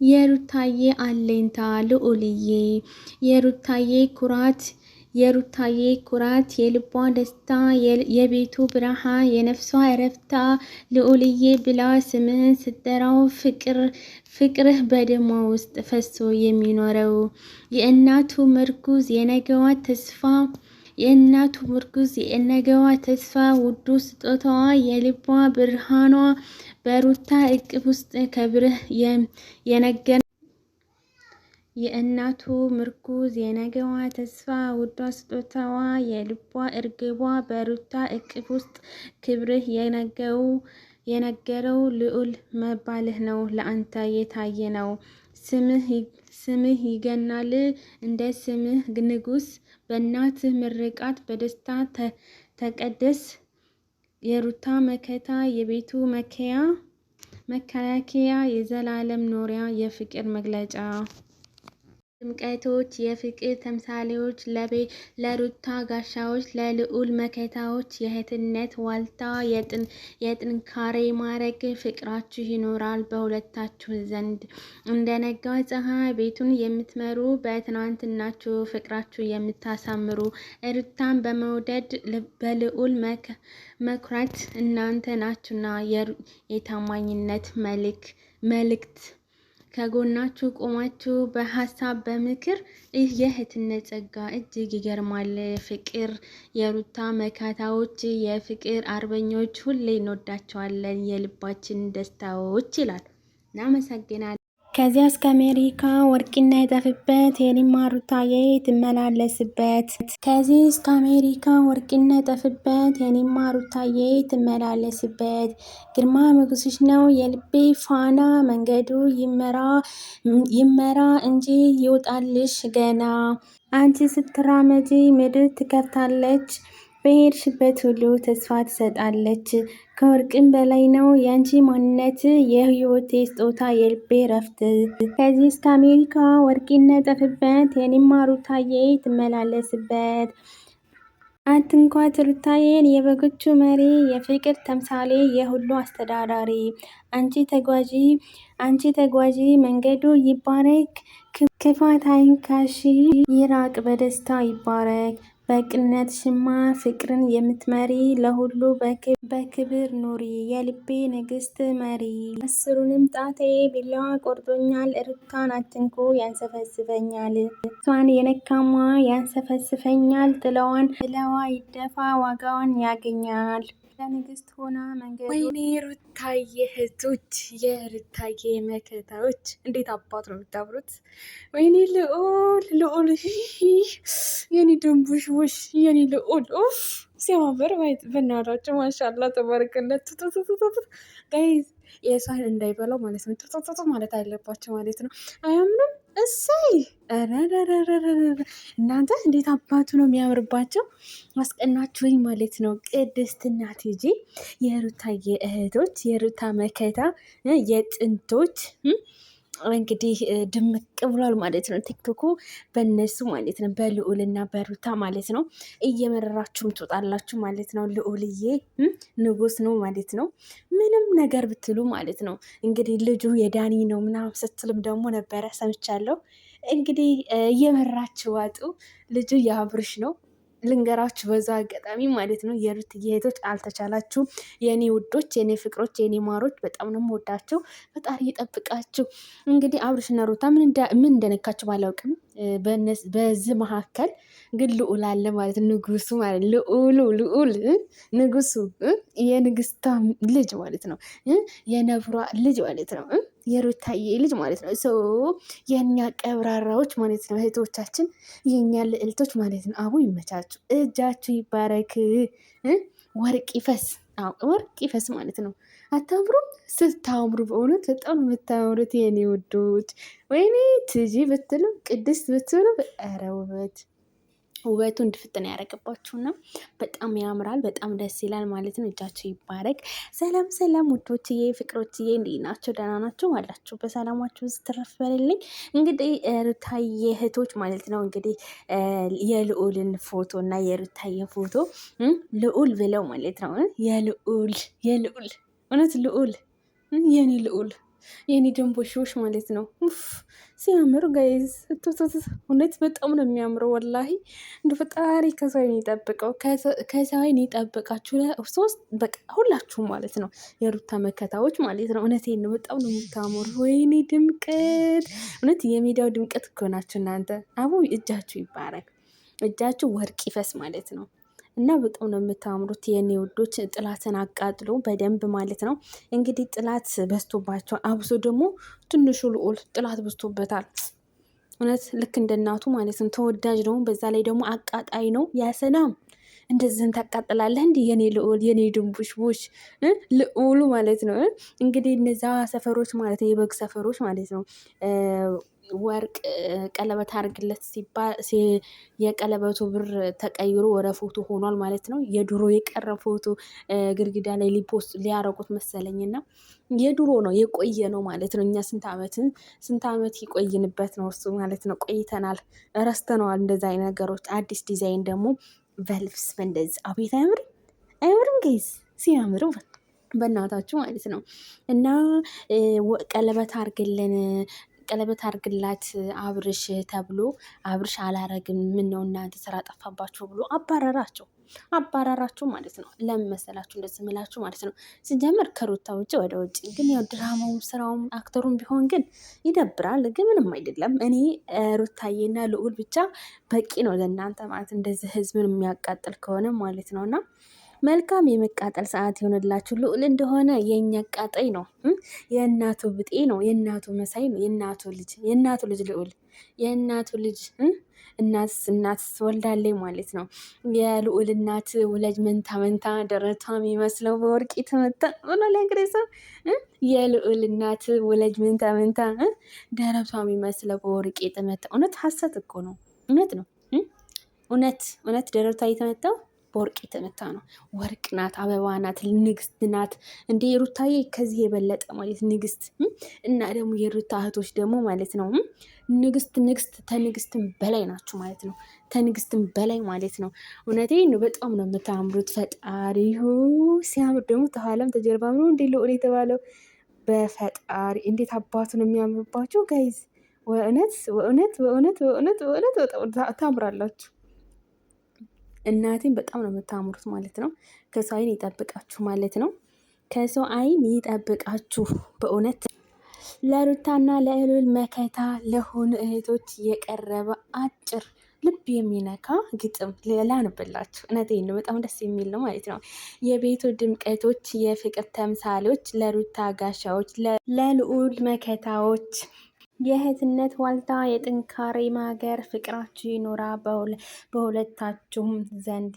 የሩታዬ አለኝታ ልዑልዬ፣ የሩታዬ ኩራት፣ የልቧ ደስታ፣ የቤቱ ብርሃን፣ የነፍሷ እረፍታ ልዑልዬ ብላ ስምህን ስትጠራው ፍቅርህ በደሟ ውስጥ ፈሶ የሚኖረው የእናቱ ምርኩዝ የነገዋ ተስፋ ውዱ ስጦታዋ የልቧ ብርሃኗ በሩታ እቅፍ ውስጥ ከብርህ የነገር የእናቱ ምርኩዝ የነገዋ ተስፋ ውዷ ስጦታዋ የልቧ እርግቧ በሩታ እቅፍ ውስጥ ክብርህ የነገረው ልዑል መባልህ ነው ለአንተ የታየ ነው። ስምህ ይገናል እንደ ስምህ ንጉስ፣ በእናትህ ምርቃት በደስታ ተቀደስ። የሩታ መከታ፣ የቤቱ መከላከያ፣ የዘላለም ኖሪያ፣ የፍቅር መግለጫ ድምቀቶች፣ የፍቅር ተምሳሌዎች፣ ለሩታ ጋሻዎች፣ ለልዑል መከታዎች፣ የእህትነት ዋልታ፣ የጥንካሬ ማረግ ፍቅራችሁ ይኖራል በሁለታችሁ ዘንድ። እንደ ነጋ ፀሐይ ቤቱን የምትመሩ በትናንትናችሁ ፍቅራችሁ የምታሳምሩ ሩታን በመውደድ በልዑል መኩራት እናንተ ናችሁና የታማኝነት መልእክት ከጎናችሁ ቆማችሁ በሀሳብ በምክር የእህትነት ጸጋ እጅግ ይገርማል። ፍቅር የሩታ መካታዎች፣ የፍቅር አርበኞች ሁሌ እንወዳቸዋለን፣ የልባችን ደስታዎች ይላል። እናመሰግናለን። ከዚያ እስከ አሜሪካ ወርቅና የጠፍበት የኒማ ሩታዬ ትመላለስበት። ከዚህ እስከ አሜሪካ ወርቅና የጠፍበት የኒማ ሩታዬ ትመላለስበት። ግርማ ሞገስሽ ነው የልቤ ፋና፣ መንገዱ ይመራ እንጂ ይውጣልሽ ገና። አንቺ ስትራመጂ ምድር ትከፍታለች፣ በሄድሽበት ሁሉ ተስፋ ትሰጣለች። ከወርቅም በላይ ነው ያንቺ ማንነት፣ የህይወቴ ስጦታ የልቤ ረፍት። ከዚህ እስከ አሜሪካ ወርቅ ይነጠፍበት፣ የኒማ ሩታዬ ትመላለስበት። አትንኳት ሩታዬን የበጎቹ መሪ፣ የፍቅር ተምሳሌ የሁሉ አስተዳዳሪ። አንቺ ተጓዢ መንገዱ ይባረክ፣ ክፋት አይንካሽ፣ ይራቅ በደስታ ይባረክ። በቅነት ሽማ ፍቅርን የምትመሪ ለሁሉ በክብር ኑሪ፣ የልቤ ንግስት መሪ። አስሩንም ጣቴ ቢላዋ ቆርጦኛል፣ ሩታን አትንኩ ያንሰፈስፈኛል። እሷን የነካማ ያንሰፈስፈኛል፣ ጥለዋ ይደፋ ዋጋዋን ያገኛል። ለንግስት ሆና መንገዱ። ወይኔ ሩታዬ እህቶች፣ የሩታዬ መከታዎች እንዴት አባት ነው የምታምሩት! ወይኔ ልዑል የኔ ደንቡሽ ውሽ የኔ ልዑል ሲያምር ማየት በእናታቸው ማሻላ ተባረከለት። ጋይዝ የእሷን እንዳይበላው ማለት ነው ጥርጥርጥ ማለት አለባቸው ማለት ነው። አያምንም? እሰይ እናንተ እንዴት አባቱ ነው የሚያምርባቸው! አስቀናችሁኝ ማለት ነው። ቅድስትና ቲጂ የሩታዬ እህቶች፣ የሩታ መከታ የጥንቶች እንግዲህ ድምቅ ብሏል ማለት ነው። ቲክቶኩ በእነሱ ማለት ነው፣ በልዑልና በሩታ ማለት ነው። እየመረራችሁም ትወጣላችሁ ማለት ነው። ልዑልዬ ንጉስ ነው ማለት ነው። ምንም ነገር ብትሉ ማለት ነው። እንግዲህ ልጁ የዳኒ ነው ምናምን ስትልም ደግሞ ነበረ ሰምቻለሁ። እንግዲህ እየመራችሁ ዋጡ። ልጁ የአብርሽ ነው ልንገራችሁ በዛ አጋጣሚ ማለት ነው። የሩትዬ እህቶች አልተቻላችሁም። የኔ ውዶች፣ የኔ ፍቅሮች፣ የኔ ማሮች በጣም ነው የምወዳቸው። ፈጣሪ ይጠብቃችሁ። እንግዲህ አብርሽና ሩታ ምን እንደነካቸው ባላውቅም በዚህ መካከል ግን ልዑል አለ ማለት ንጉሱ ማለት ልዑል ንጉሱ የንግስቷ ልጅ ማለት ነው። የነብሯ ልጅ ማለት ነው። የሩታዬ ልጅ ማለት ነው። የእኛ ቀብራራዎች ማለት ነው። እህቶቻችን የእኛ ልዕልቶች ማለት ነው። አቡ ይመቻችሁ፣ እጃችሁ ይባረክ፣ ወርቅ ይፈስ፣ ወርቅ ይፈስ ማለት ነው። አታምሩም? ስታምሩ በእውነት በጣም የምታምሩት የኔ ውዶች። ወይኔ ትጂ ብትሉ ቅድስት ብትሉ ኧረ ውበቱ እንድፍጥን ያደረገባችሁና በጣም ያምራል። በጣም ደስ ይላል ማለት ነው። እጃቸው ይባረክ። ሰላም ውዶችዬ፣ ፍቅሮችዬ እንዴት ናቸው? ደህና ናቸው አላችሁ? በሰላማችሁ ስትረፍ በልልኝ። እንግዲህ ሩታዬ እህቶች ማለት ነው እንግዲህ የልዑልን ፎቶ እና የሩታዬ ፎቶ ልዑል ብለው ማለት ነው የልዑል እውነት ልዑል የኔ ልዑል የኔ ደንቦሾች ማለት ነው። ሲያምር ጋይዝ እውነት በጣም ነው የሚያምረው። ወላሂ እንደ ፈጣሪ ከሰው ዓይን ይጠብቀው፣ ከሰው ዓይን ይጠብቃችሁ። ሶስት በቃ ሁላችሁም ማለት ነው የሩታ መከታዎች ማለት ነው። እውነቴን ነው፣ በጣም ነው የምታምሩ። ወይኔ ድምቀት፣ እውነት የሚዲያው ድምቀት እኮ ናችሁ እናንተ። አቡ እጃችሁ ይባረክ፣ እጃችሁ ወርቅ ይፈስ ማለት ነው። እና በጣም ነው የምታምሩት የኔ ውዶች። ጥላትን አቃጥሎ በደንብ ማለት ነው። እንግዲህ ጥላት በዝቶባቸዋል። አብሶ ደግሞ ትንሹ ልዑል ጥላት በዝቶበታል። እውነት ልክ እንደ እናቱ ማለት ነው። ተወዳጅ ነው፣ በዛ ላይ ደግሞ አቃጣይ ነው። ያሰናም እንደዚህን ታቃጥላለህ እንዲህ የኔ ልዑል፣ የኔ ድንቡሽቡሽ ልዑሉ ማለት ነው። እንግዲህ እነዛ ሰፈሮች ማለት ነው፣ የበግ ሰፈሮች ማለት ነው። ወርቅ ቀለበት አድርግለት ሲባል የቀለበቱ ብር ተቀይሮ ወደ ፎቶ ሆኗል ማለት ነው። የድሮ የቀረ ፎቶ ግድግዳ ላይ ሊፖስት ሊያረጉት መሰለኝና የድሮ ነው የቆየ ነው ማለት ነው። እኛ ስንት ዓመት ይቆይንበት ነው እሱ ማለት ነው። ቆይተናል፣ ረስተነዋል እንደዚ አይነት ነገሮች። አዲስ ዲዛይን ደግሞ በልብስ በእንደዚህ አቤት አይምርም? አይምርም ገይዝ ሲያምሩ በእናታችሁ ማለት ነው። እና ቀለበት አርግልን፣ ቀለበት አርግላት አብርሽ ተብሎ አብርሽ አላረግም፣ ምን ነው እናንተ ስራ ጠፋባችሁ ብሎ አባረራቸው ማለት ነው። ለምን መሰላችሁ እንደዚህ ምላችሁ ማለት ነው? ሲጀምር ከሩታ ውጭ ወደ ውጭ ግን ያው ድራማውም ስራውም አክተሩም ቢሆን ግን ይደብራል። ግን ምንም አይደለም። እኔ ሩታዬና ልዑል ብቻ በቂ ነው ለእናንተ ማለት እንደዚህ ህዝብን የሚያቃጥል ከሆነ ማለት ነው። እና መልካም የመቃጠል ሰዓት ይሆንላችሁ። ልዑል እንደሆነ የእኛ አቃጣይ ነው፣ የእናቱ ብጤ ነው፣ የእናቱ መሳይ ነው፣ የእናቱ ልጅ ልዑል የእናቱ ልጅ እናት ወልዳለኝ ማለት ነው። የልዑል እናት ውለጅ መንታ ደረቷ የሚመስለው በወርቅ የተመታ ሰው የልዑል እናት ውለጅ መንታ ደረቷ የሚመስለው በወርቅ የተመታ። እውነት ሀሰት እኮ ነው። እውነት ነው። እውነት ደረቷ የተመታው በወርቅ የተመታ ነው። ወርቅ ናት፣ አበባ ናት፣ ንግስት ናት። እንደ ሩታዬ ከዚህ የበለጠ ማለት ንግስት። እና ደግሞ የሩታ እህቶች ደግሞ ማለት ነው ንግስት ተንግስትም በላይ ናችሁ ማለት ነው። ተንግስትም በላይ ማለት ነው። እውነቴን በጣም ነው የምታምሩት። ፈጣሪ ሲያምር ደግሞ ተኋላም ተጀርባም ነው እንዴ ልዑል የተባለው። በፈጣሪ እንዴት አባቱ ነው የሚያምርባቸው ጋይዝ። በእውነት ታምራላችሁ። እናቴን በጣም ነው የምታምሩት ማለት ነው። ከሰው ዓይን ይጠብቃችሁ ማለት ነው። ከሰው ዓይን ይጠብቃችሁ በእውነት። ለሩታና ለልዑል መከታ ለሆኑ እህቶች የቀረበ አጭር ልብ የሚነካ ግጥም ላንብላችሁ። እውነቴን ነው፣ በጣም ደስ የሚል ነው ማለት ነው። የቤቱ ድምቀቶች፣ የፍቅር ተምሳሌዎች፣ ለሩታ ጋሻዎች፣ ለልዑል መከታዎች፣ የእህትነት ዋልታ፣ የጥንካሬ ማገር፣ ፍቅራችሁ ይኖራ በሁለታችሁም ዘንድ